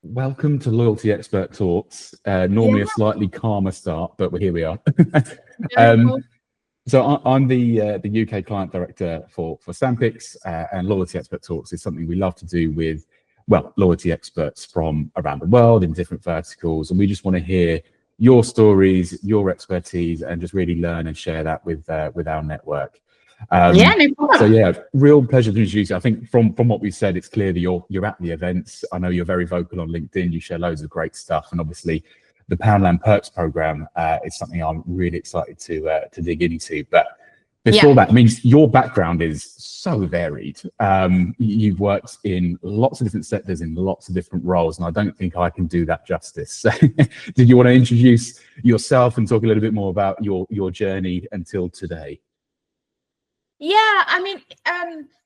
Welcome to Loyalty Expert Talks. Yeah, Normally a slightly calmer start, but here we are. no, of course. I'm the UK client director for Stampix, and Loyalty Expert Talks is something we love to do with, well, loyalty experts from around the world in different verticals, and we just want to hear your stories, your expertise, and just really learn and share that with our network. Yeah, Um, no so problem. yeah, real pleasure to introduce you. I think from what we've said, it's clear that you're at the events. I know you're very vocal on LinkedIn. You share loads of great stuff, and obviously, the Poundland Perks program is something I'm really excited to dig into. But before Yeah. that, I mean, your background is so varied. You've worked in lots of different sectors in lots of different roles, and I don't think I can do that justice. So, did you want to introduce yourself and talk a little bit more about your journey until today? Yeah, I mean,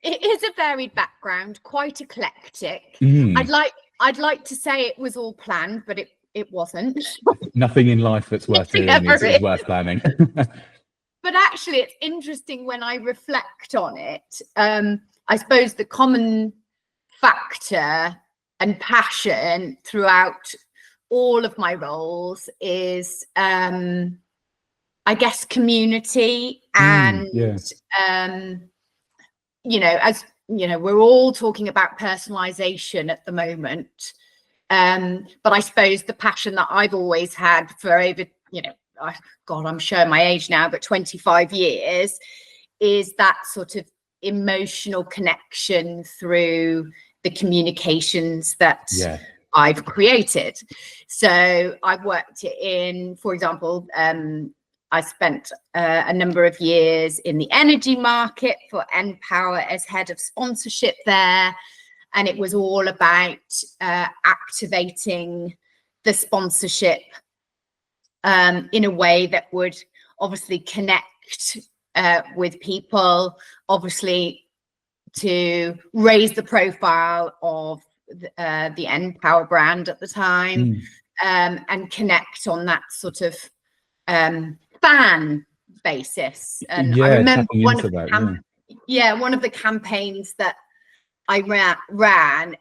it is a varied background, quite eclectic. I'd Mm, like I'd like to say it was all planned, but it wasn't. nothing in life that's worth Nothing doing ever is is. worth planning. But actually, it's interesting when I reflect on it. I suppose the common factor and passion throughout all of my roles is I guess community and Yeah. um, as you know, we're all talking about personalization at the moment. But I suppose the passion that I've always had for over, God, I'm showing my age now, but 25 years is that sort of emotional connection through the communications that Yeah. I've created. So I've worked in, for example, I spent a number of years in the energy market for npower as head of sponsorship there. And it was all about activating the sponsorship in a way that would obviously connect with people, obviously to raise the profile of the npower brand at the time, and connect on that sort of fan basis. And I Yeah, remember tapping into that. one of the campaigns that I ran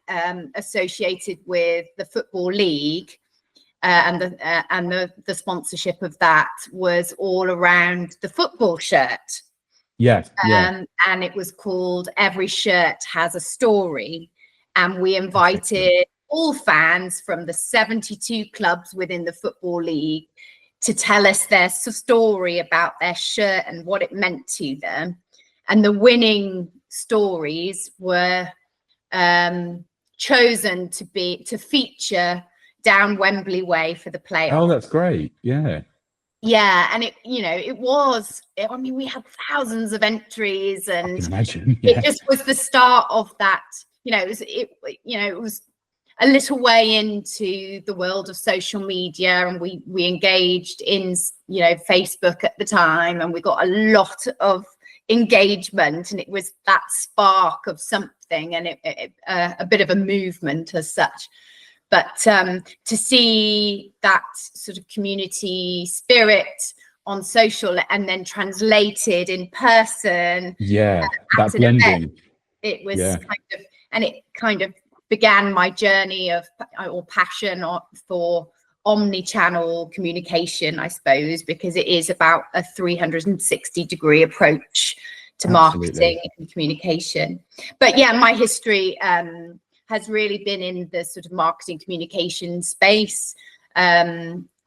associated with the Football League, and the sponsorship of that was all around the football shirt. Yeah. And it was called Every Shirt Has a Story. And we That's excellent. invited all fans from the 72 clubs within the Football League to tell us their story about their shirt and what it meant to them. And the winning stories were chosen to feature down Wembley Way for the Oh, playoff. that's great. Yeah. Yeah, and I mean, we had thousands of entries, I and can imagine. it Yeah. just was the start of that. It was a little way into the world of social media, and we engaged in Facebook at the time, and we got a lot of engagement, and it was that spark of something, and a bit of a movement as such. But to see that sort of community spirit on social and then translated in person Yeah. at That an event, blending. it was Yeah. kind of began my journey of or passion for omni-channel communication, I suppose, because it is about a 360-degree approach to Absolutely. marketing and communication. But yeah, my history has really been in the sort of marketing communication space.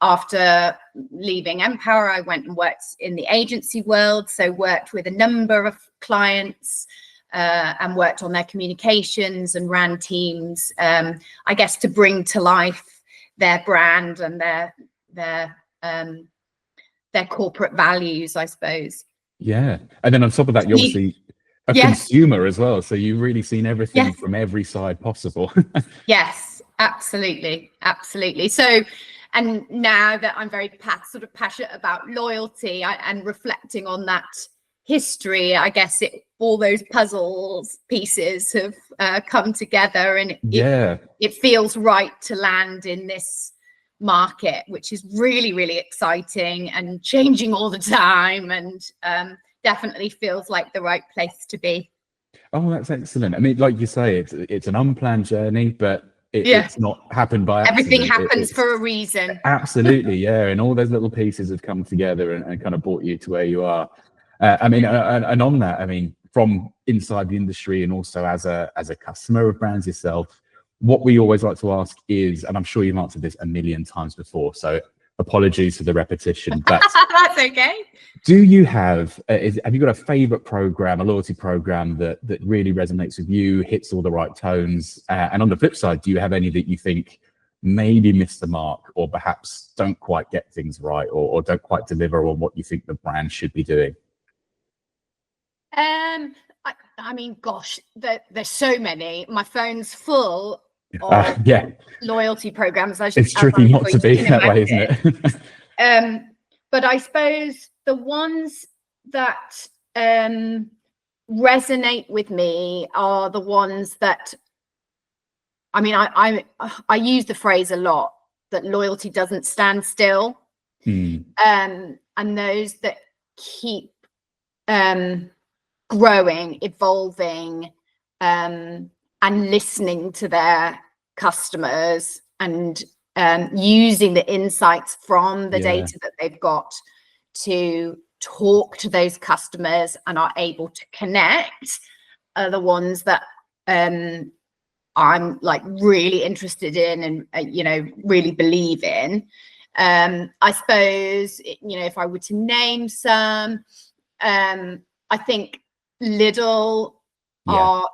After leaving npower, I went and worked in the agency world, so worked with a number of clients and worked on their communications and ran teams, I guess, to bring to life their brand and their corporate values, I suppose. Yeah. And then on top of that, you're obviously a Yes, consumer as well. So you've really seen everything yes, from every side possible. yes, absolutely, absolutely. So, and now that I'm very sort of passionate about loyalty and reflecting on that history, I guess all those puzzles pieces have come together, and Yeah. it feels right to land in this market, which is really, really exciting and changing all the time, and definitely feels like the right place to be. Oh, that's excellent. I mean, like you say, it's an unplanned journey, but it's not happened by accident. Everything happens for a reason. Absolutely, yeah. And all those little pieces have come together and kind of brought you to where you are. I mean, and on that, I mean, from inside the industry and also as a customer of brands yourself, what we always like to ask is, and I'm sure you've answered this a million times before, so apologies for the repetition, but that's okay. do you have you got a favorite program, a loyalty program that really resonates with you, hits all the right tones? And on the flip side, do you have any that you think maybe miss the mark, or perhaps don't quite get things right, or don't quite deliver on what you think the brand should be doing? I mean, gosh, there's so many. My phone's full of loyalty programs. It's tricky not to be that way, isn't it? But I suppose the ones that resonate with me are the ones that, I mean, I use the phrase a lot, that loyalty doesn't stand still. And those that keep growing, evolving, and listening to their customers, and using the insights from the data that they've got to talk to those customers and are able to connect, are the ones that I'm like really interested in and really believe in. I suppose, if I were to name some, I think Lidl are,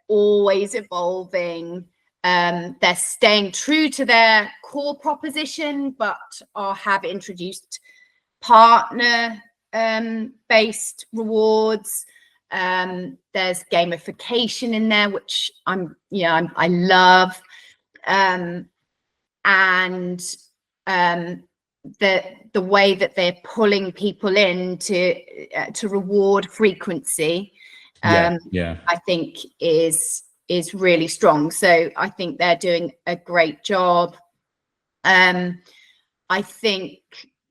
always evolving. They're staying true to their core proposition, but have introduced partner based rewards. There's gamification in there, which I love. And the way that they're pulling people in to reward frequency, I think is really strong. So I think they're doing a great job. I think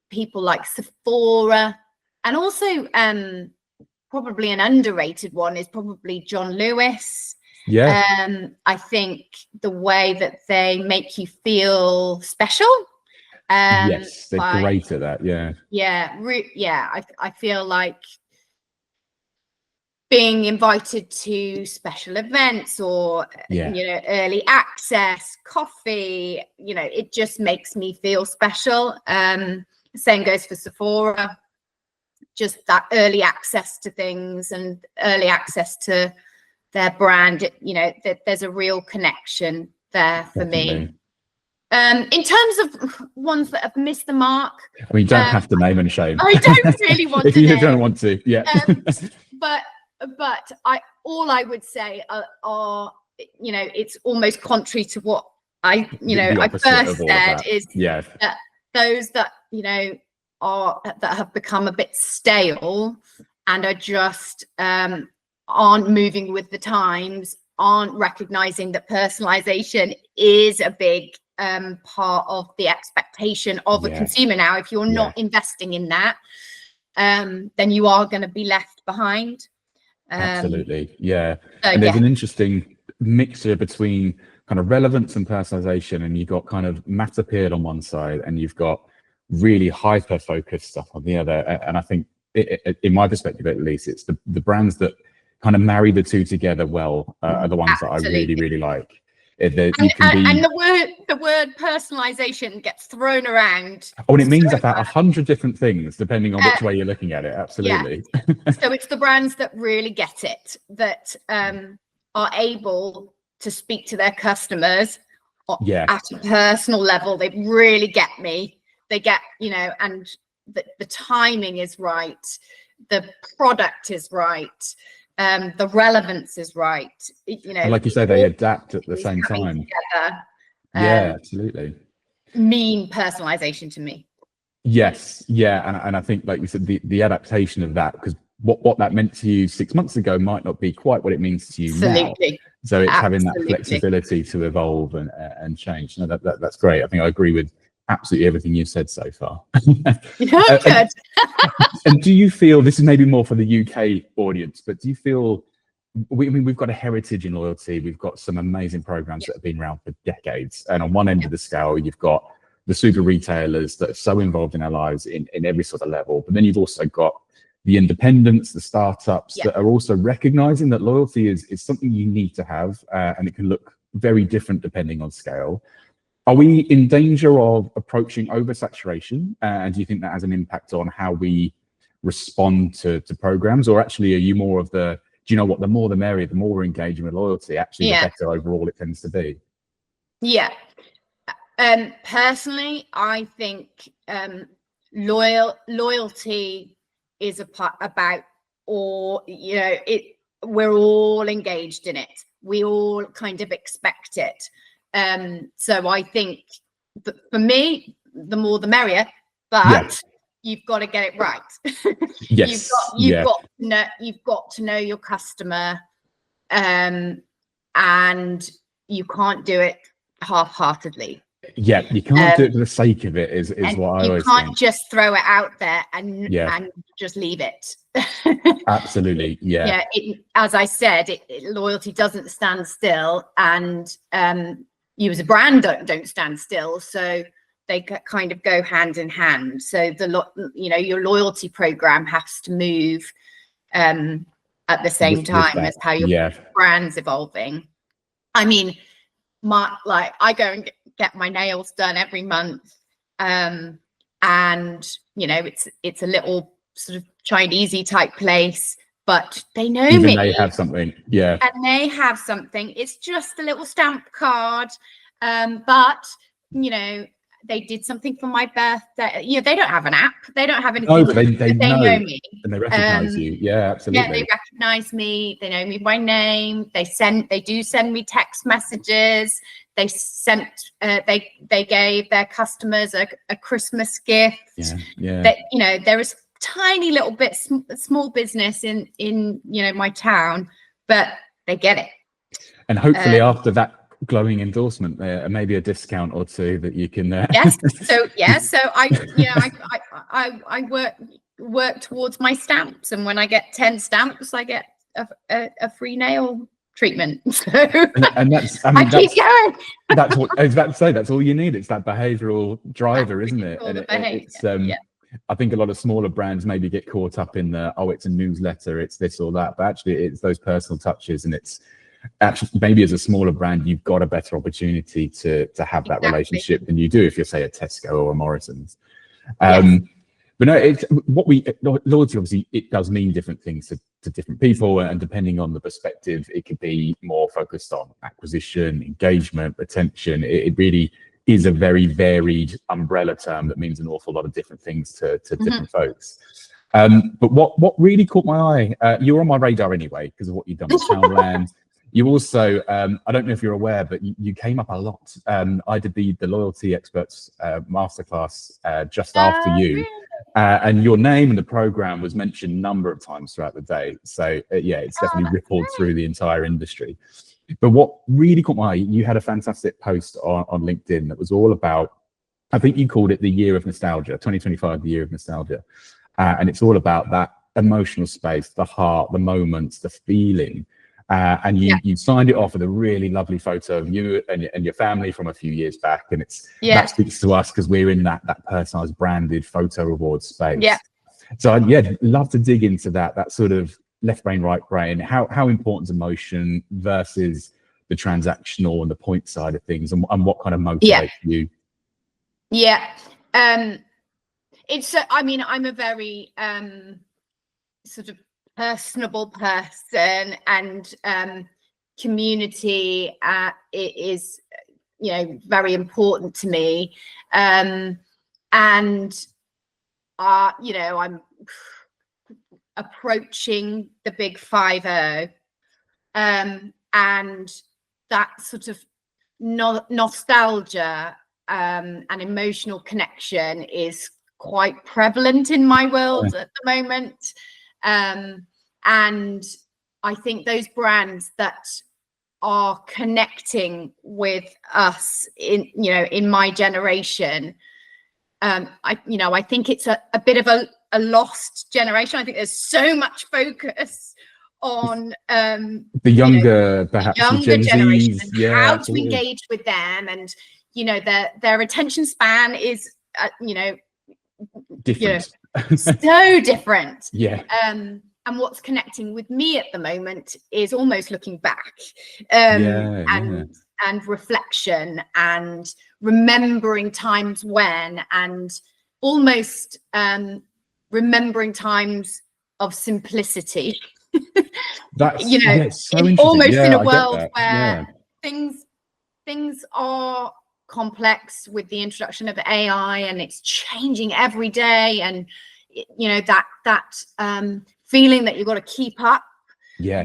people like Sephora, and also probably an underrated one is probably John Lewis. I think the way that they make you feel special. Yes, they're great at that. I feel like being invited to special events or early access coffee, it just makes me feel special. Same goes for Sephora, just that early access to things and early access to their brand. There's a real connection there for me. In terms of ones that have missed the mark, I mean, you don't have to name and shame. I don't really want if to. If you name. don't want to, But I would say are it's almost contrary to what I first said, is that those that that have become a bit stale and are just aren't moving with the times, aren't recognizing that personalization is a big part of the expectation of a consumer now. If you're not investing in that, then you are going to be left behind. Absolutely. And there's an interesting mixture between kind of relevance and personalization, and you've got kind of mass appeal on one side and you've got really hyper focused stuff on the other. And I think in my perspective, at least, it's the brands that kind of marry the two together well are the ones that I really, really like. And the word personalization gets thrown around. Oh, and it means about 100 different things depending on which way you're looking at it. Absolutely. So it's the brands that really get it, that are able to speak to their customers at a personal level. They really get me. They get, and the timing is right. The product is right. The relevance is right. And like you say, they adapt at the same time. Absolutely. Mean personalization to me. Yes, and I think, like you said, the adaptation of that, because what that meant to you 6 months ago might not be quite what it means to you now. So it's having that flexibility to evolve and change. No, that's great. I think I agree with absolutely everything you've said so far. Good. And do you feel, this is maybe more for the UK audience, but do you feel we've got a heritage in loyalty. We've got some amazing programs that have been around for decades. And on one end of the scale, you've got the super retailers that are so involved in our lives in every sort of level. But then you've also got the independents, the startups that are also recognizing that loyalty is something you need to have, and it can look very different depending on scale. Are we in danger of approaching oversaturation? And do you think that has an impact on how we respond to programs? Or actually, are you more of the, do you know what, the more the merrier, the more we're engaging with loyalty, actually the better overall it tends to be? Yeah. Personally, I think loyalty is about, or, you know, we're all engaged in it. We all kind of expect it. So I think that for me, the more the merrier, but you've got to get it right. Yes. You've got to know your customer, and you can't do it half-heartedly. Yeah, you can't do it for the sake of it, is what I always think. You can't just throw it out there and just leave it. Absolutely, yeah. Yeah, as I said, loyalty doesn't stand still, and you as a brand don't stand still. So they kind of go hand in hand. So your loyalty program has to move at the same time as how your brand's evolving. I mean, I go and get my nails done every month, and you know, it's a little sort of Chinesey type place, but they know me. They have something, and they have something. It's just a little stamp card, but you know, they did something for my birthday. You know, they don't have an app, they don't have anything. No, but they know me and they recognize you. Yeah, absolutely. Yeah, they recognize me. They know me by name. They do send me text messages. They gave their customers a Christmas gift. Yeah. That, you know, there is tiny little bit small business in you know, my town, but they get it. And hopefully after that glowing endorsement, maybe a discount or two that you can. So I work towards my stamps, and when I get 10 stamps, I get a free nail treatment. So and that's, I keep going. That's what I was about to say. That's all you need. It's that behavioural driver, isn't it? And it's I think a lot of smaller brands maybe get caught up in it's a newsletter, it's this or that, but actually it's those personal touches, and it's actually maybe as a smaller brand you've got a better opportunity to have that relationship than you do if you're, say, a Tesco or a Morrison's. But no, loyalty, obviously it does mean different things to different people, and depending on the perspective it could be more focused on acquisition, engagement, retention. It really is a very varied umbrella term that means an awful lot of different things to different folks. But what really caught my eye, you were on my radar anyway because of what you've done with Poundland. You also, I don't know if you're aware, but you came up a lot. I did the Loyalty Experts Masterclass just after you. And your name and the program was mentioned a number of times throughout the day. So it's definitely rippled through the entire industry. But what really caught my eye, you had a fantastic post on LinkedIn that was all about, I think you called it the year of nostalgia, 2025, the year of nostalgia. And it's all about that emotional space, the heart, the moments, the feeling. And you signed it off with a really lovely photo of you and your family from a few years back. And that speaks to us because we're in that personalized branded photo reward space. Yeah. So I'd love to dig into that sort of left brain, right brain, how important is emotion versus the transactional and the point side of things, and what kind of motivates you? Yeah. I mean, I'm a very sort of personable person, and community is, you know, very important to me. And you know, I'm approaching the big 5-0, and that sort of nostalgia and emotional connection is quite prevalent in my world at the moment. And I think those brands that are connecting with us in my generation, I think it's a bit of a lost generation. I think there's so much focus on the younger, perhaps the younger Gen generation Zs, and yeah, how absolutely. to engage with them, and their attention span is Different. so different. Yeah. And what's connecting with me at the moment is almost looking back, Yeah. and reflection and remembering times when, and almost remembering times of simplicity. That's so interesting. Almost in a I get world that. where things are complex with the introduction of AI, and it's changing every day, and that feeling that you've got to keep up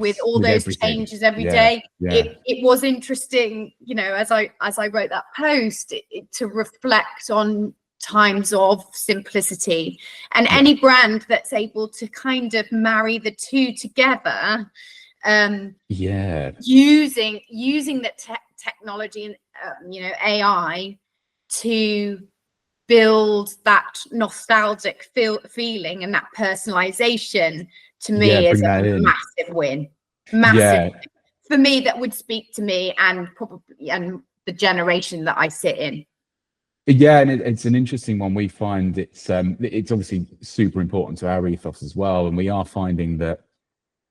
with all those changes every day. It was interesting, as I wrote that post, to reflect on times of simplicity, and any brand that's able to kind of marry the two together, using the technology and AI to build that nostalgic feeling and that personalization, to me is a massive win. For me, that would speak to me and the generation that I sit in. Yeah, and it's an interesting one. We find it's obviously super important to our ethos as well, and we are finding that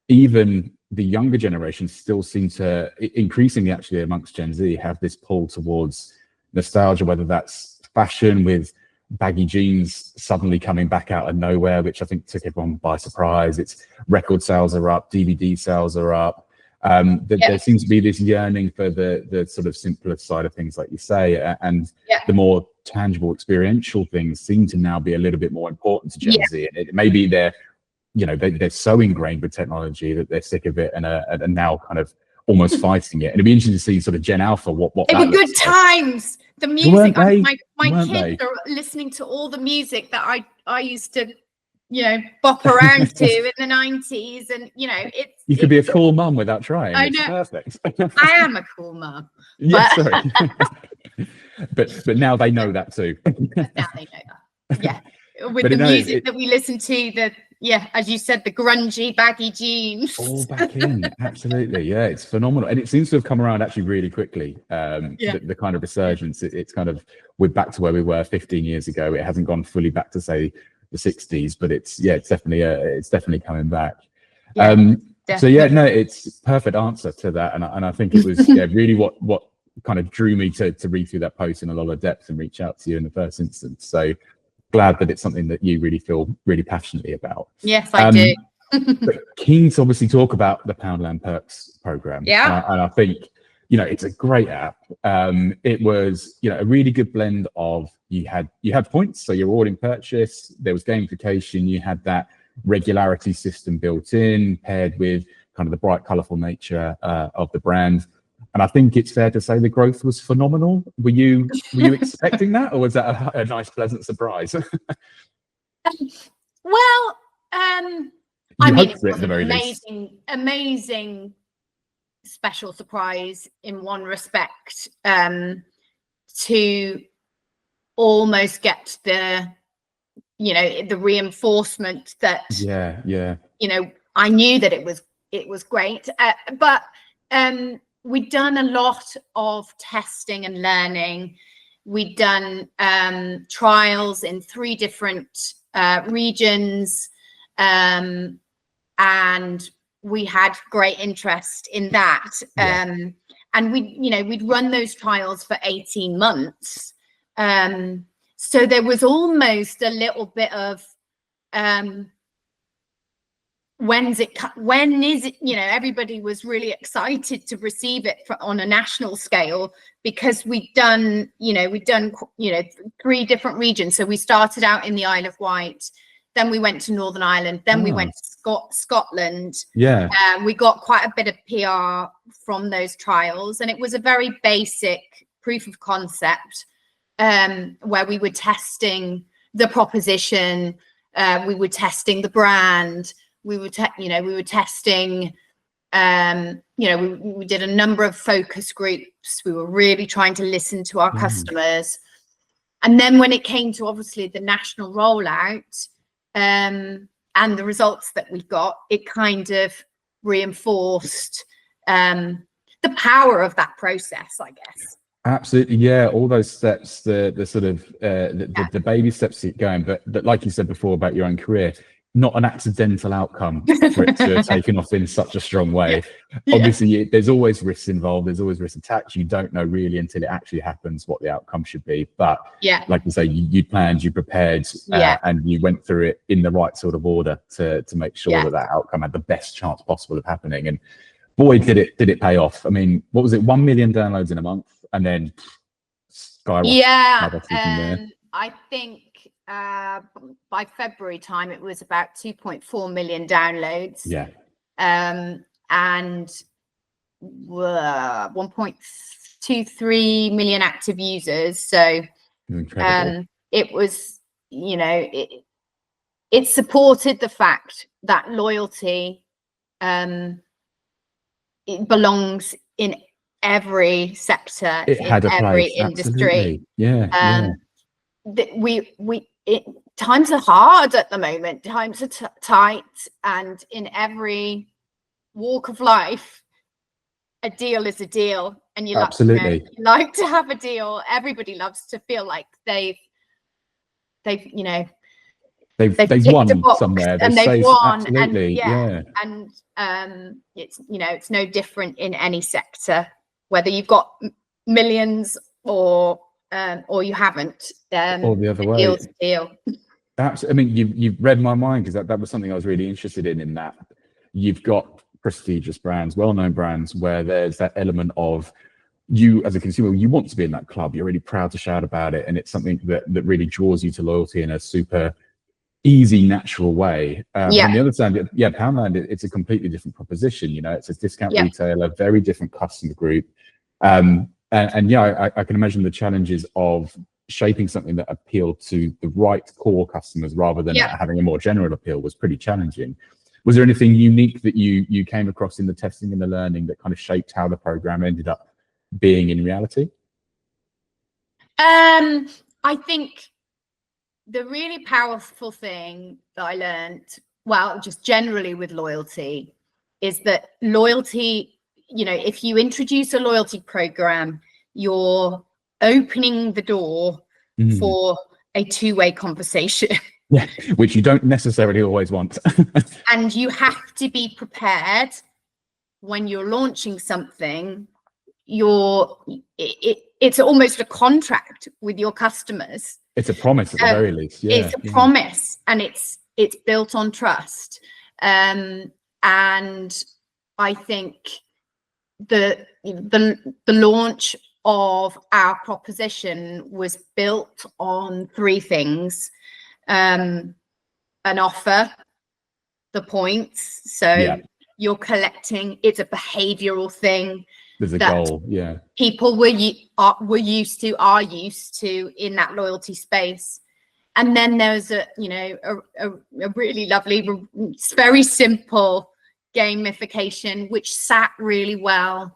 even the younger generation still seem to, increasingly actually amongst Gen Z, have this pull towards nostalgia, whether that's fashion with baggy jeans suddenly coming back out of nowhere, which I think took everyone by surprise. It's record sales are up, DVD sales are up. There seems to be this yearning for the sort of simpler side of things, like you say, and the more tangible, experiential things seem to now be a little bit more important to Gen Z. And maybe they're so ingrained with technology that they're sick of it and are now kind of almost fighting it. And it'd be interesting to see sort of Gen Alpha what they were good times. The music, my kids are listening to all the music that I used to bop around to in the 90s, and you could be a cool mum without trying. I know. It's perfect. I am a cool mum. Yeah, sorry. but now they know that too. Now they know that. Yeah. With the music that we listen to, as you said, the grungy baggy jeans. All back in, absolutely. Yeah, it's phenomenal. And it seems to have come around actually really quickly. The kind of resurgence, it's kind of, we're back to where we were 15 years ago. It hasn't gone fully back to, say, the 60s, but it's definitely coming back. So it's perfect answer to that, and I think it was really what kind of drew me to read through that post in a lot of depth and reach out to you in the first instance. So glad that it's something that you really feel really passionately about. Yes, I do. But keen to obviously talk about the Poundland Perks program. And I think it's a great app. It was a really good blend of, you had points, so your rewarding purchase, there was gamification, you had that regularity system built in, paired with kind of the bright, colorful nature of the brand. And I think it's fair to say the growth was phenomenal. Were you expecting that, or was that a nice, pleasant surprise? Well, I mean, it was an amazing special surprise in one respect, to almost get the reinforcement that I knew that it was great, but we'd done a lot of testing and learning. We'd done trials in 3 different regions, and we had great interest in that. And we'd run those trials for 18 months. So there was almost a little bit of when is it, everybody was really excited to receive it on a national scale, because we'd done 3 different regions. So we started out in the Isle of Wight, then we went to Northern Ireland, then we went to Scotland. We got quite a bit of PR from those trials, and it was a very basic proof of concept, where we were testing the proposition, we were testing the brand, we were testing, we did a number of focus groups. We were really trying to listen to our customers. And then when it came to obviously the national rollout, and the results that we got, it kind of reinforced the power of that process, I guess. Absolutely, yeah. All those steps, the sort of the baby steps to get going, but like you said before about your own career, not an accidental outcome for it to have taken off in such a strong way. Yeah. Obviously, there's always risks involved. There's always risks attached. You don't know really until it actually happens what the outcome should be. But like you say, you planned, you prepared, and you went through it in the right sort of order to make sure that outcome had the best chance possible of happening. And boy, did it pay off. I mean, what was it? 1 million downloads in a month, and then skyrocket. I think by February time it was about 2.4 million downloads. And 1.23 million active users. So it was, you know, it supported the fact that loyalty it belongs in every sector, it had in a every place. industry. Absolutely. Times are hard at the moment. Times are tight, and in every walk of life, a deal is a deal, and you absolutely like to have a deal. Everybody loves to feel like they've you know, they've won somewhere, and they've won. Absolutely. And it's, you know, it's no different in any sector, whether you've got millions or you haven't. Or the other way. Deal's a deal. Absolutely. I mean, you've read my mind, because that was something I was really interested in that you've got prestigious brands, well-known brands, where there's that element of you as a consumer, you want to be in that club. You're really proud to shout about it, and it's something that really draws you to loyalty in a super easy, natural way. On the other side, Poundland, it's a completely different proposition. You know, it's a discount retailer, very different customer group. I can imagine the challenges of shaping something that appealed to the right core customers rather than having a more general appeal was pretty challenging. Was there anything unique that you came across in the testing and the learning that kind of shaped how the program ended up being in reality? I think the really powerful thing that I learned, well, just generally with loyalty, is that loyalty, you know, if you introduce a loyalty program, you're opening the door for a two-way conversation. Yeah, which you don't necessarily always want. And you have to be prepared when you're launching something. It's almost a contract with your customers. It's a promise at the very least. It's a promise, and it's built on trust. And I think the launch of our proposition was built on three things: an offer, the points. So you're collecting. It's a behavioural thing. There's a goal, people are used to in that loyalty space. And then there's a really lovely, very simple gamification, which sat really well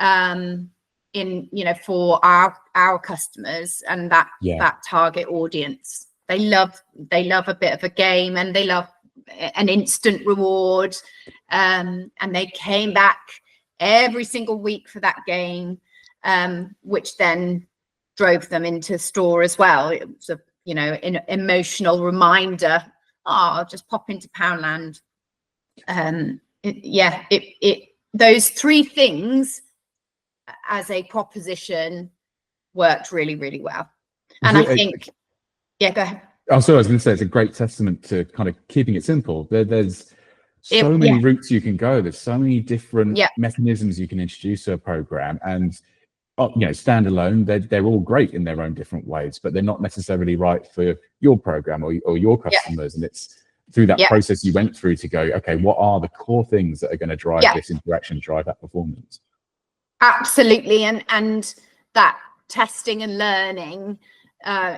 for our customers and that target audience. They love a bit of a game, and they love an instant reward, and they came back every single week for that game, which then drove them into store as well. It was an emotional reminder. I'll just pop into Poundland. Those three things as a proposition worked really, really well. And I think, go ahead. Oh, sorry, I was going to say it's a great testament to kind of keeping it simple. There's so many routes you can go. There's so many different mechanisms you can introduce to a program, and standalone, they're all great in their own different ways, but they're not necessarily right for your program or your customers. And it's through that process you went through to go, okay, what are the core things that are going to drive this interaction, drive that performance? Absolutely, and that testing and learning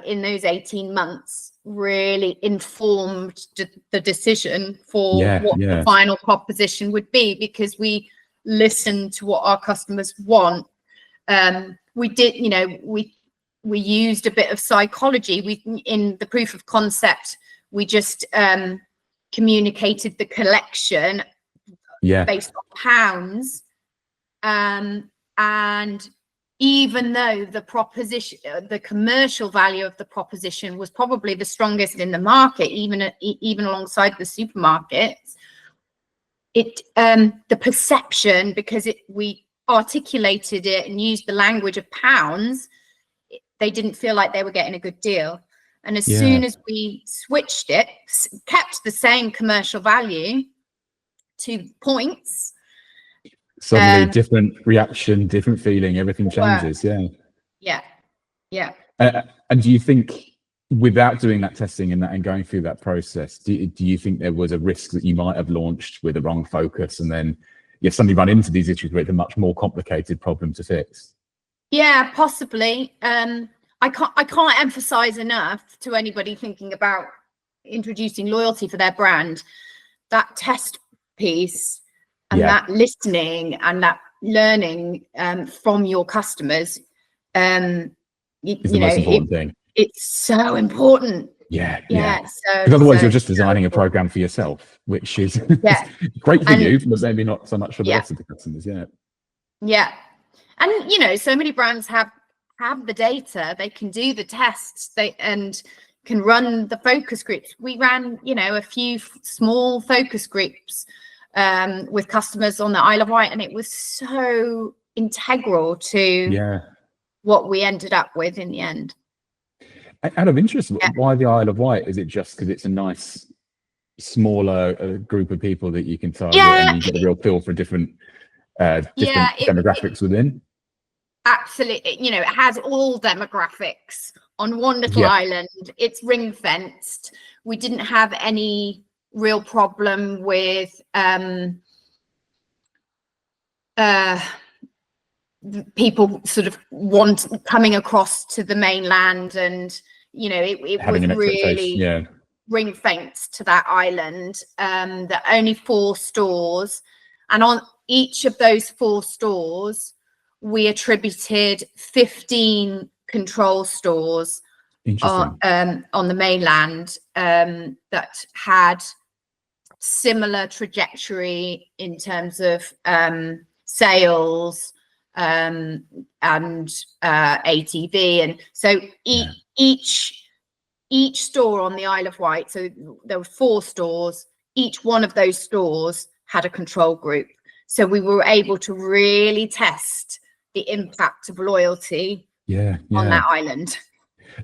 in those 18 months really informed the decision for what the final proposition would be, because we listened to what our customers want. We did, we used a bit of psychology. In the proof of concept, we just communicated the collection based on pounds. And even though the proposition, the commercial value of the proposition was probably the strongest in the market, even alongside the supermarkets, the perception, because we articulated it and used the language of pounds, they didn't feel like they were getting a good deal. And as soon as we switched it, kept the same commercial value to points, suddenly different reaction, different feeling, everything changes. Yeah. And do you think, without doing that testing and going through that process, do you think there was a risk that you might have launched with the wrong focus and then you suddenly run into these issues where it's a much more complicated problem to fix? Yeah, possibly. I can't emphasize enough to anybody thinking about introducing loyalty for their brand, that test piece and that listening and that learning from your customers. It's the most important thing. It's so important. Yeah. So, because otherwise you're just designing a program for yourself, which is great for you, but maybe not so much for the rest of the customers. Yeah. And so many brands have the data, they can do the tests, and can run the focus groups. We ran, a few small focus groups with customers on the Isle of Wight, and it was so integral to what we ended up with in the end. Out of interest, why the Isle of Wight? Is it just because it's a nice, smaller group of people that you can target and you get a real feel for different demographics within? Absolutely. It has all demographics on one little island. It's ring fenced. We didn't have any real problem with people sort of coming across to the mainland, and it was really ring fenced to that island. There are only 4 stores, and on each of those 4 stores we attributed 15 control stores on the mainland that had similar trajectory in terms of sales and ATV. And so each store on the Isle of Wight, so there were 4 stores, each one of those stores had a control group. So we were able to really test the impact of loyalty on that island.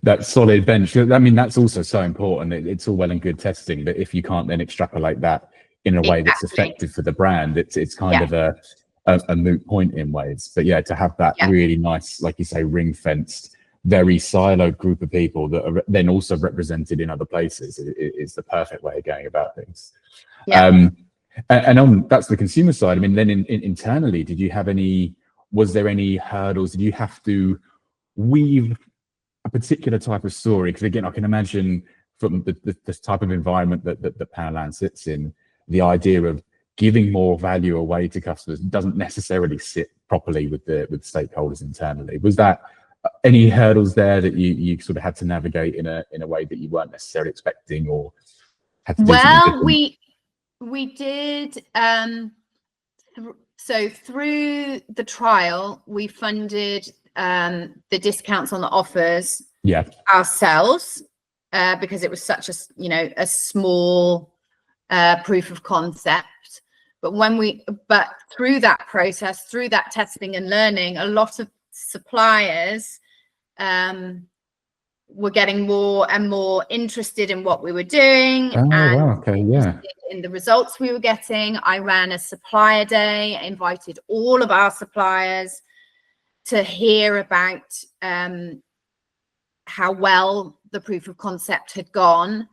That solid bench. I mean, that's also so important. It's all well and good testing, but if you can't then extrapolate that in a way that's effective for the brand, it's kind of a moot point in ways. But to have that really nice, like you say, ring fenced, very siloed group of people that are then also represented in other places is the perfect way of going about things. And that's the consumer side. I mean, then internally, was there any hurdles? Did you have to weave a particular type of story? Because again, I can imagine from the type of environment that Poundland sits in, the idea of giving more value away to customers doesn't necessarily sit properly with stakeholders internally. Was that any hurdles there that you sort of had to navigate in a way that you weren't necessarily expecting, or had to do something different? We did. So through the trial, we funded the discounts on the offers ourselves because it was such a small proof of concept. But through that process, through that testing and learning, a lot of suppliers were getting more and more interested in what we were doing in the results we were getting. I ran a supplier day, invited all of our suppliers to hear about how well the proof of concept had gone,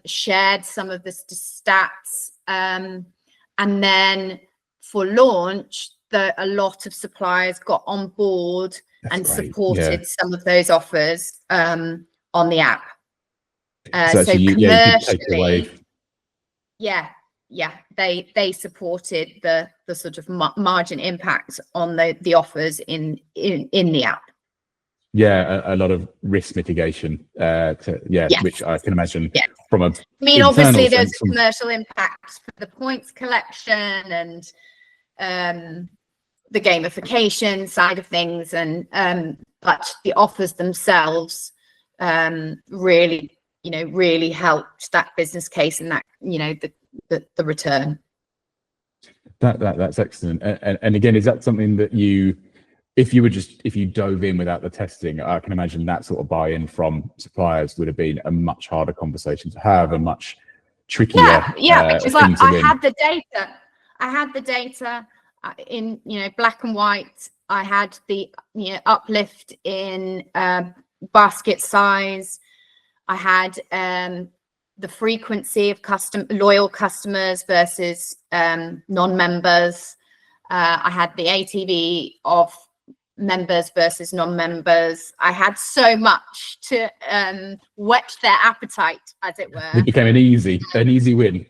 shared some of the stats, and then for launch, a lot of suppliers got on board and supported some of those offers on the app. So commercially, they supported the sort of margin impact on the offers in the app. A lot of risk mitigation which I can imagine from a I mean, internal obviously there's sense, commercial impacts for the points collection and the gamification side of things, and but the offers themselves really, really helped that business case and that, the return. That's excellent. And again, is that something that if you dove in without the testing, I can imagine that sort of buy-in from suppliers would have been a much harder conversation to have, a much trickier because thing to I win. had the data in black and white. I had the uplift in basket size. I had the frequency of loyal customers versus non-members. I had the ATV of members versus non-members. I had so much to whet their appetite, as it were. It became an easy win.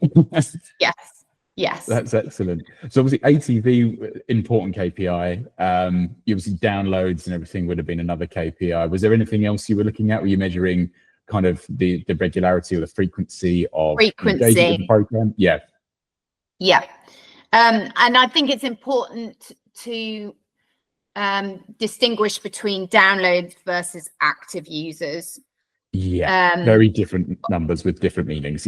Yes. That's excellent. So obviously ATV, important KPI. Obviously downloads and everything would have been another KPI. Was there anything else you were looking at? Were you measuring kind of the regularity or the frequency of engagement with the program? Yeah. And I think it's important to distinguish between downloads versus active users. Very different numbers with different meanings.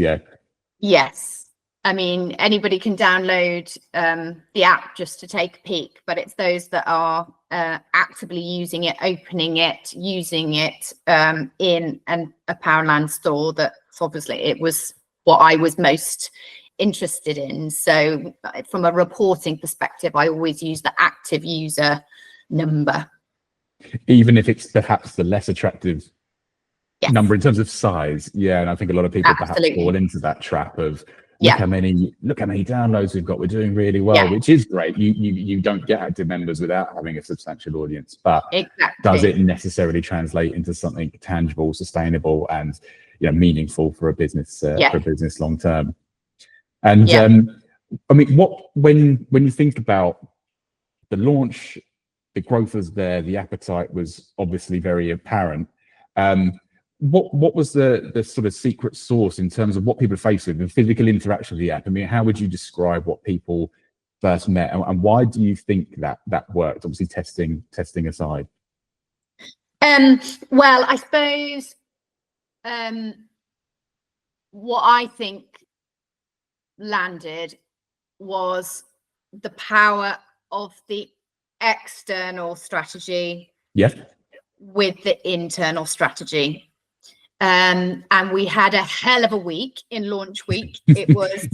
Yes. I mean, anybody can download the app just to take a peek, but it's those that are actively using it, opening it, using it in a Poundland store. That's obviously, it was what I was most interested in. So from a reporting perspective, I always use the active user number. Even if it's perhaps the less attractive number in terms of size. And I think a lot of people perhaps fall into that trap of look how many downloads we've got, we're doing really well, which is great. You don't get active members without having a substantial audience, but does it necessarily translate into something tangible, sustainable, and meaningful for a business long term? And I mean, when you think about the launch, the growth was there, the appetite was obviously very apparent. What was the sort of secret sauce in terms of what people are faced with, the physical interaction of the app? I mean, how would you describe what people first met, and why do you think that worked? Obviously, testing aside. Well, I suppose what I think landed was the power of the external strategy with the internal strategy. And we had a hell of a week in launch week. It was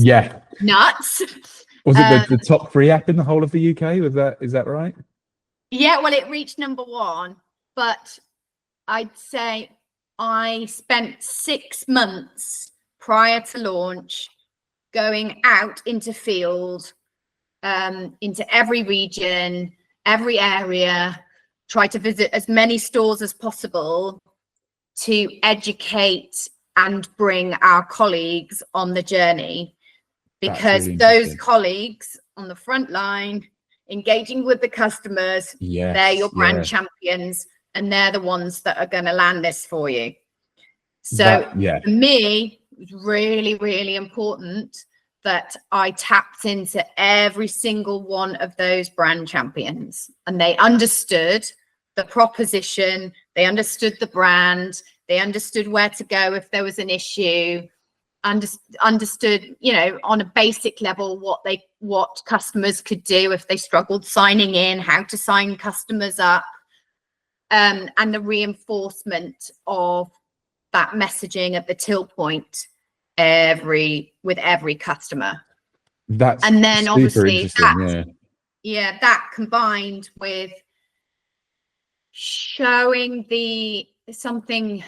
nuts. Was it the top free app in the whole of the UK? Is that right? Yeah, well, it reached #1, but I'd say I spent 6 months prior to launch going out into field, into every region, every area, try to visit as many stores as possible to educate and bring our colleagues on the journey, because really those colleagues on the front line engaging with the customers, they're your brand champions, and they're the ones that are going to land this for you. So for me, it was really, really important that I tapped into every single one of those brand champions, and they understood the proposition, they understood the brand, they understood where to go if there was an issue, understood, on a basic level what customers could do if they struggled signing in, how to sign customers up, and the reinforcement of that messaging at the till point with every customer. And then obviously that combined with showing something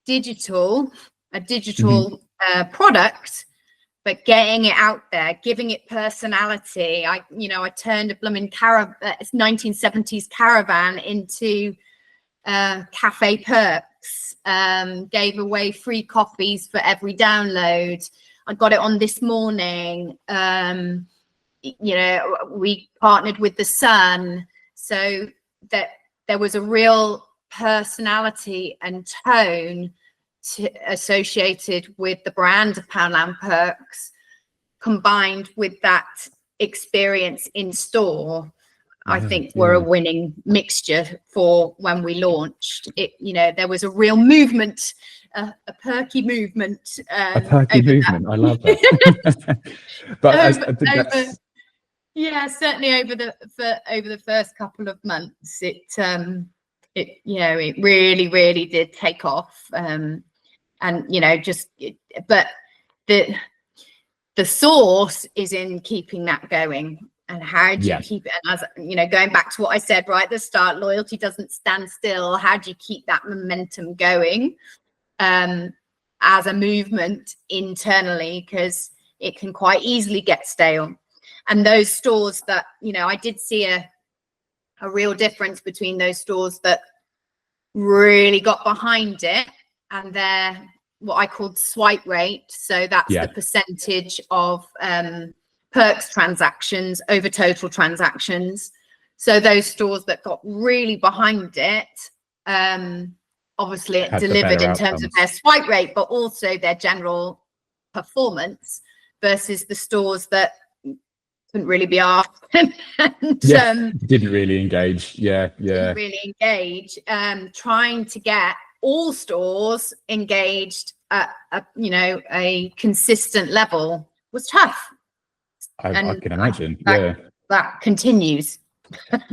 digital, a digital product, but getting it out there, giving it personality. I turned a blooming 1970s caravan into cafe perks, gave away free coffees for every download. I got it on This Morning. We partnered with The Sun, so that there was a real personality and tone associated with the brand of Poundland Perks, combined with that experience in store, I think were a winning mixture for when we launched it. You know, there was a real movement, a perky movement. A perky movement. I love that. But I think that's... Yeah, certainly over the first couple of months, it you know, it really did take off. And you know, but the source is in keeping that going. And how do you keep it? And as you know, going back to what I said right at the start, loyalty doesn't stand still. How do you keep that momentum going as a movement internally? Because it can quite easily get stale. And those stores that, you know, I did see a real difference between those stores that really got behind it and their what I called swipe rate. So that's the percentage of Perks transactions over total transactions. So those stores that got really behind it, obviously it delivered in terms of their swipe rate, but also their general performance, versus the stores that couldn't really be asked and didn't really engage. Didn't really engage. Trying to get all stores engaged at a consistent level was tough. I can imagine. That continues.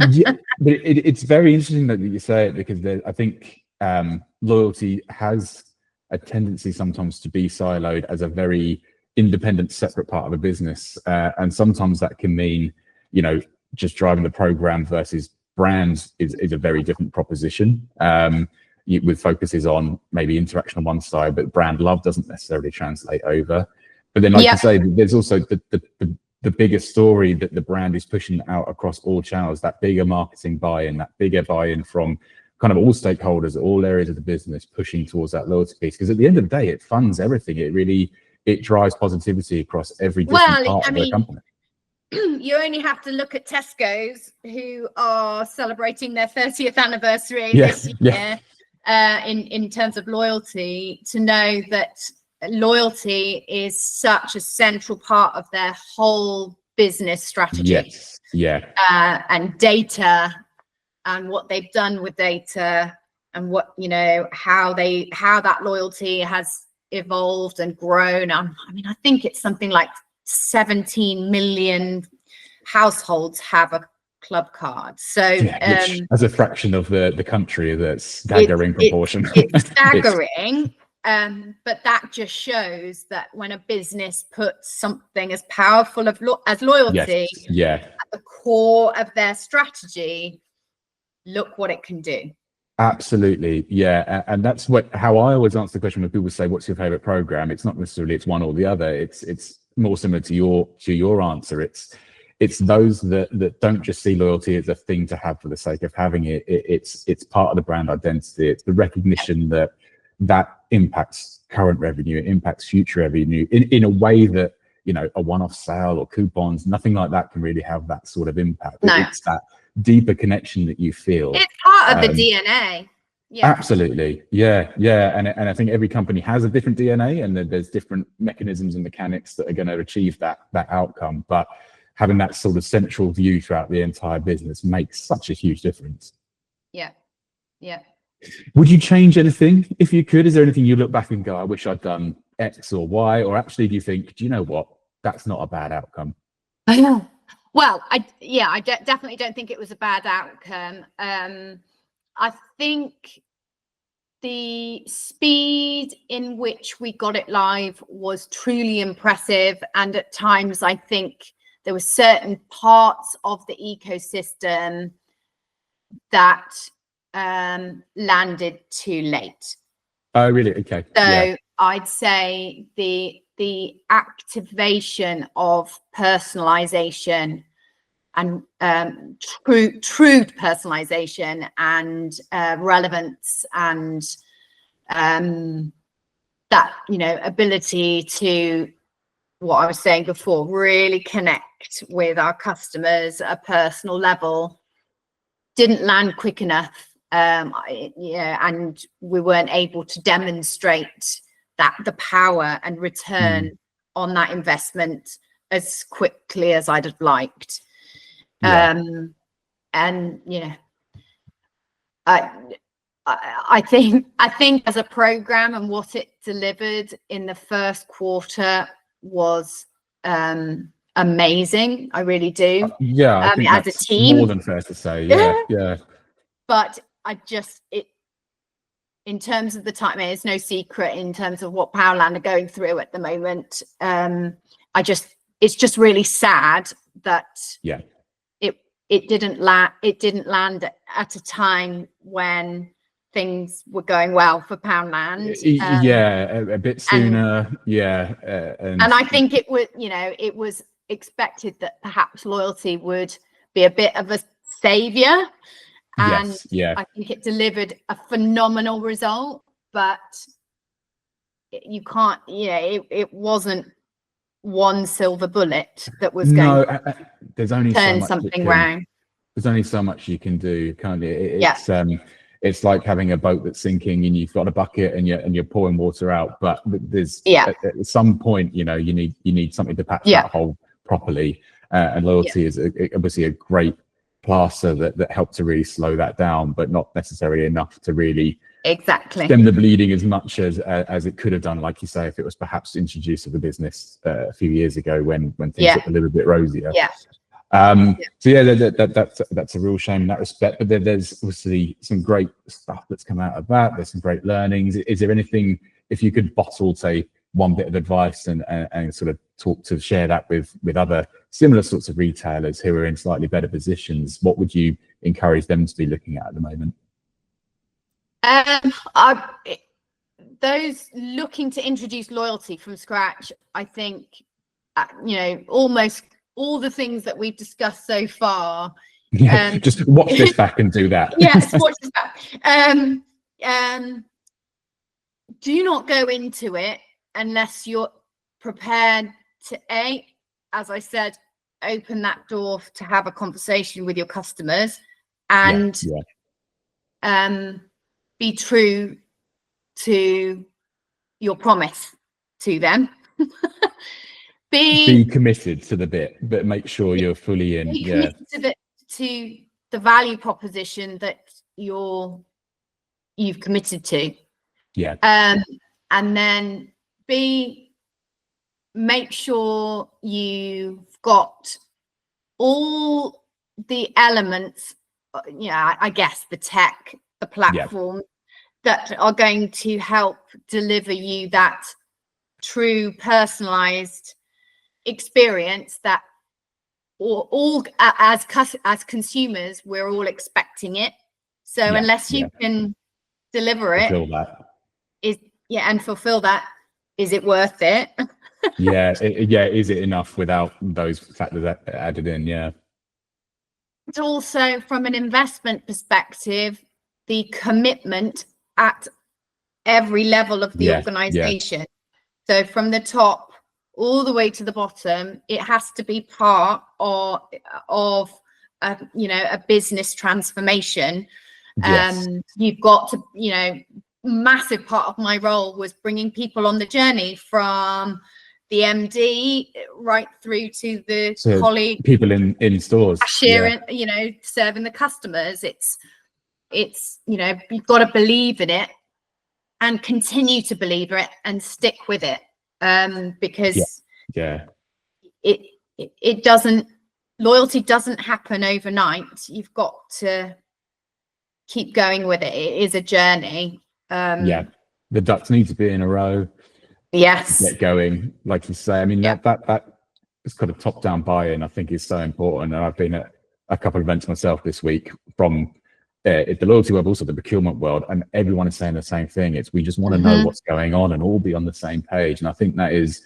Yeah, but it's very interesting that you say it, because I think loyalty has a tendency sometimes to be siloed as a very independent, separate part of a business, and sometimes that can mean, you know, just driving the program versus brands is a very different proposition. With focuses on maybe interaction on one side, but brand love doesn't necessarily translate over. But then, like you say, there's also the bigger story that the brand is pushing out across all channels, that bigger marketing buy-in, that bigger buy-in from kind of all stakeholders, all areas of the business, pushing towards that loyalty piece. Because at the end of the day, it funds everything. It drives positivity across every different part of the company. You only have to look at Tesco's, who are celebrating their 30th anniversary this year in terms of loyalty, to know that loyalty is such a central part of their whole business strategy. And data, and what they've done with data, and what, you know, how that loyalty has evolved and grown. I mean, I think it's something like 17 million households have a club card. So which, as a fraction of the country, that's staggering proportion. It's staggering. But that just shows that when a business puts something as powerful as loyalty at the core of their strategy, look what it can do. Absolutely, and that's how I always answer the question when people say, "What's your favorite program?" It's not necessarily it's one or the other. It's more similar to your answer. It's those that don't just see loyalty as a thing to have for the sake of having it. It's part of the brand identity. It's the recognition that impacts current revenue, it impacts future revenue in a way that, you know, a one-off sale or coupons, nothing like that can really have that sort of impact. No. It's that deeper connection that you feel. It's part of the DNA. Absolutely. And I think every company has a different DNA, and there's different mechanisms and mechanics that are going to achieve that outcome. But having that sort of central view throughout the entire business makes such a huge difference. Yeah. Would you change anything if you could? Is there anything you look back and go, I wish I'd done X or Y? Or actually, do you think, do you know what? That's not a bad outcome. I know. Well, I definitely don't think it was a bad outcome. I think the speed in which we got it live was truly impressive. And at times, I think there were certain parts of the ecosystem that landed too late. Oh, really? Okay. So I'd say the activation of personalization and true personalization and relevance, and that, you know, ability to, what I was saying before, really connect with our customers at a personal level, didn't land quick enough. and we weren't able to demonstrate that the power and return on that investment as quickly as I'd have liked. And I think as a program and what it delivered in the first quarter was amazing. I really do. I think as a team, more than fair to say. Yeah. But in terms of the time, it's no secret in terms of what Poundland are going through at the moment. It's just really sad that it didn't land at a time when things were going well for Poundland. A bit sooner. And I think it was expected that perhaps loyalty would be a bit of a savior. And I think it delivered a phenomenal result, but you can't, it wasn't one silver bullet that was going to there's only turn so much something round. There's only so much you can do, can't you? It's like having a boat that's sinking and you've got a bucket and you're pouring water out, but there's at some point, you need something to patch that hole properly. And loyalty is obviously a great plaster that helped to really slow that down, but not necessarily enough to really stem the bleeding as much as it could have done, like you say, if it was perhaps introduced to the business a few years ago when things looked a little bit rosier. That's a real shame in that respect, but there's obviously some great stuff that's come out of that. There's some great learnings. Is there anything, if you could bottle, say, one bit of advice and sort of share that with other similar sorts of retailers who are in slightly better positions, what would you encourage them to be looking at the moment? Those looking to introduce loyalty from scratch, I think, almost all the things that we've discussed so far. Just watch this back and do that. Yes, watch this back. Do not go into it unless you're prepared to, as I said, open that door to have a conversation with your customers and be true to your promise to them. Be committed to the bit, but make sure you're fully in. Be committed to the value proposition that you've committed to. And then make sure you've got all the elements, I guess the tech, the platform that are going to help deliver you that true personalized experience that all as consumers, we're all expecting it. So unless you can deliver it, and fulfill that, is it worth it? Is it enough without those factors added in? It's also, from an investment perspective, the commitment at every level of the organization. So from the top all the way to the bottom, it has to be part of a business transformation. You've got to, massive part of my role was bringing people on the journey from the MD right through to the colleague, people in stores, cashier, serving the customers. It's you've got to believe in it and continue to believe it and stick with it, because it doesn't, loyalty doesn't happen overnight. You've got to keep going with it. It is a journey. The ducks need to be in a row. Get going, like you say. I mean, that is kind of top-down buy-in, I think, is so important. And I've been at a couple of events myself this week from the loyalty world, also the procurement world, and everyone is saying the same thing. We just want to know what's going on and all be on the same page. And I think that is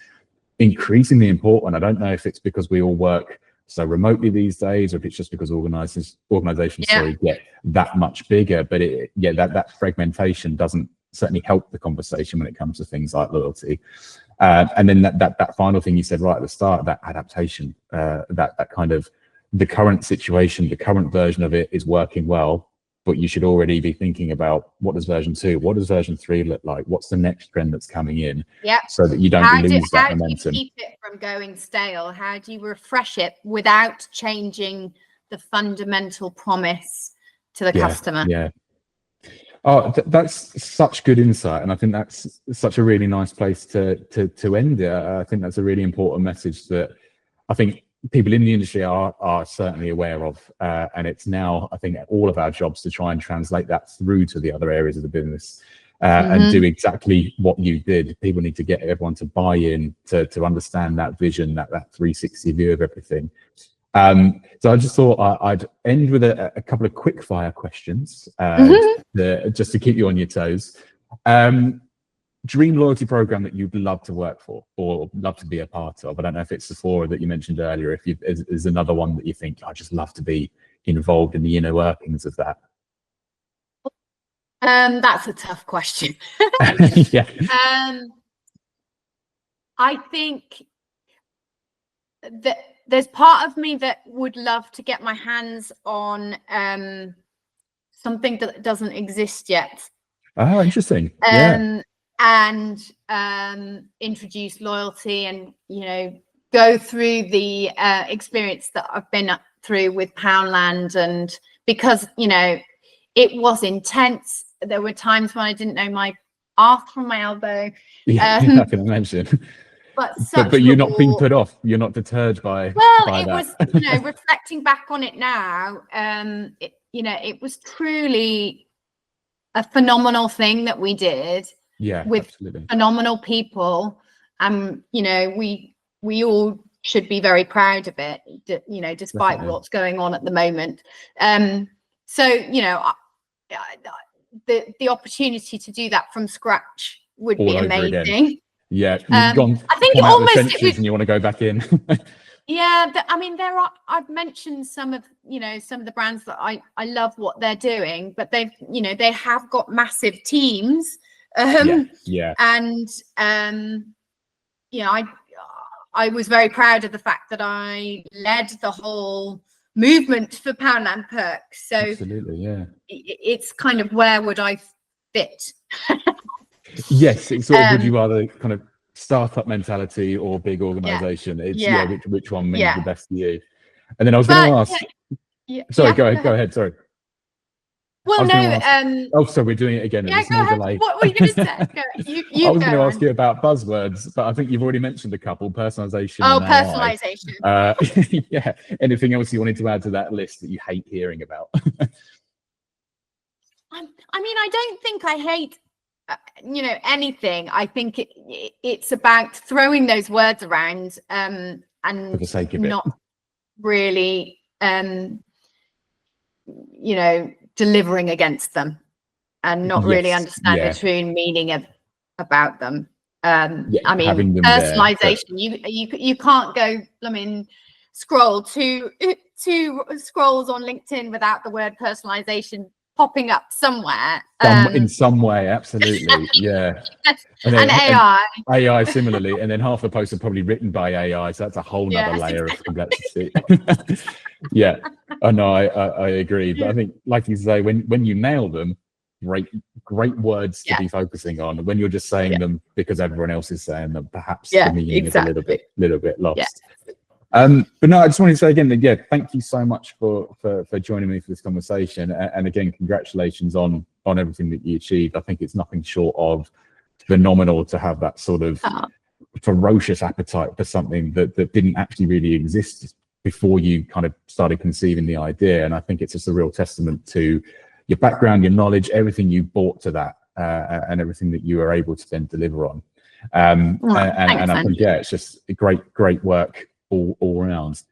increasingly important. I don't know if it's because we all work so remotely these days, or if it's just because organizations get that much bigger. But that fragmentation doesn't certainly help the conversation when it comes to things like loyalty. And then that final thing you said right at the start, that adaptation, that kind of, the current situation, the current version of it is working well, but you should already be thinking about what does version 2, what does version 3 look like, what's the next trend that's coming in, so that you don't lose that momentum. How do you keep it from going stale? How do you refresh it without changing the fundamental promise to the customer? Yeah. Oh, that's such good insight, and I think that's such a really nice place to end it. I think that's a really important message that I think people in the industry are certainly aware of, and it's now, I think, all of our jobs to try and translate that through to the other areas of the business, and do exactly what you did. People need to get everyone to buy in, to understand that vision, that 360 view of everything. So I just thought I'd end with a couple of quick fire questions, just to keep you on your toes. Dream loyalty program that you'd love to work for or love to be a part of. I don't know if it's Sephora that you mentioned earlier, if is another one that you think, I'd just love to be involved in the inner workings of that. That's a tough question. Yeah. I think that there's part of me that would love to get my hands on something that doesn't exist yet. Oh, interesting. And introduce loyalty, and go through the experience that I've been through with Poundland, and because it was intense. There were times when I didn't know my arse from my elbow. Yeah, I can imagine. But you're not being put off. You're not deterred by. It was, reflecting back on it now. It was truly a phenomenal thing that we did. Yeah, with absolutely. Phenomenal people. We all should be very proud of it. Despite Definitely. what's going on at the moment. The opportunity to do that from scratch would be amazing. Yeah, you've gone. I think and you want to go back in. Yeah, I've mentioned some of the brands that I love what they're doing, but they have got massive teams. And I was very proud of the fact that I led the whole movement for Poundland Perks. So absolutely, yeah. It's kind of, where would I fit? Yes, it's sort of, would you rather kind of startup mentality or big organization? It's which one means the best for you? And then I was going to ask. Sorry, go ahead. Sorry. Well, no. Oh, so we're doing it again. Yeah, go ahead. Delay. What were you going to say? I was going to ask you about buzzwords, but I think you've already mentioned a couple: personalization. Oh, personalization. Yeah. Anything else you wanted to add to that list that you hate hearing about? I don't think I hate, anything. I think it's about throwing those words around, and for the sake of not really, delivering against them, and not really understand the true meaning about them. Personalization. You can't go. Scroll two scrolls on LinkedIn without the word personalization popping up somewhere. In some way, absolutely, yeah. And AI. And AI similarly, and then half the posts are probably written by AI, so that's a whole nother layer of complexity. Yeah, I know, I agree, but I think, like you say, when you nail them, great words to be focusing on. When you're just saying them because everyone else is saying them, perhaps the meaning is a little bit lost. But no, I just wanted to say again that thank you so much for joining me for this conversation, and again, congratulations on everything that you achieved. I think it's nothing short of phenomenal to have that sort of ferocious appetite for something that didn't actually really exist before you kind of started conceiving the idea. And I think it's just a real testament to your background, your knowledge, everything you brought to that, and everything that you were able to then deliver on. And I think it's just great work all around.